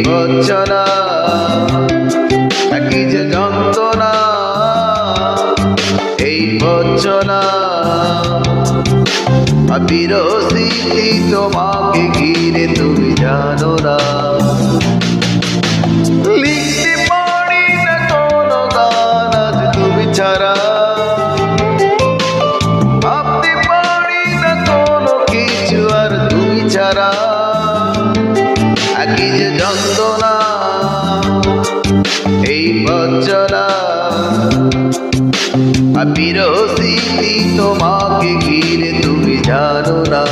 বঞ্চনা, একই যে যন্ত্রণা, এই বঞ্চনা। বিরসিতি তোমাকে ঘিরে তুমি জানো না। লিখতে পারি না কোনো গান আজ তুমি ছাড়া, ভাবতে পারি না কোনো কিছু আর তুমি ছাড়া। একই যে যন্ত্রণা, এই বঞ্চনা। বিরসিতি তোমাকে ঘিরে তুমি জানো না।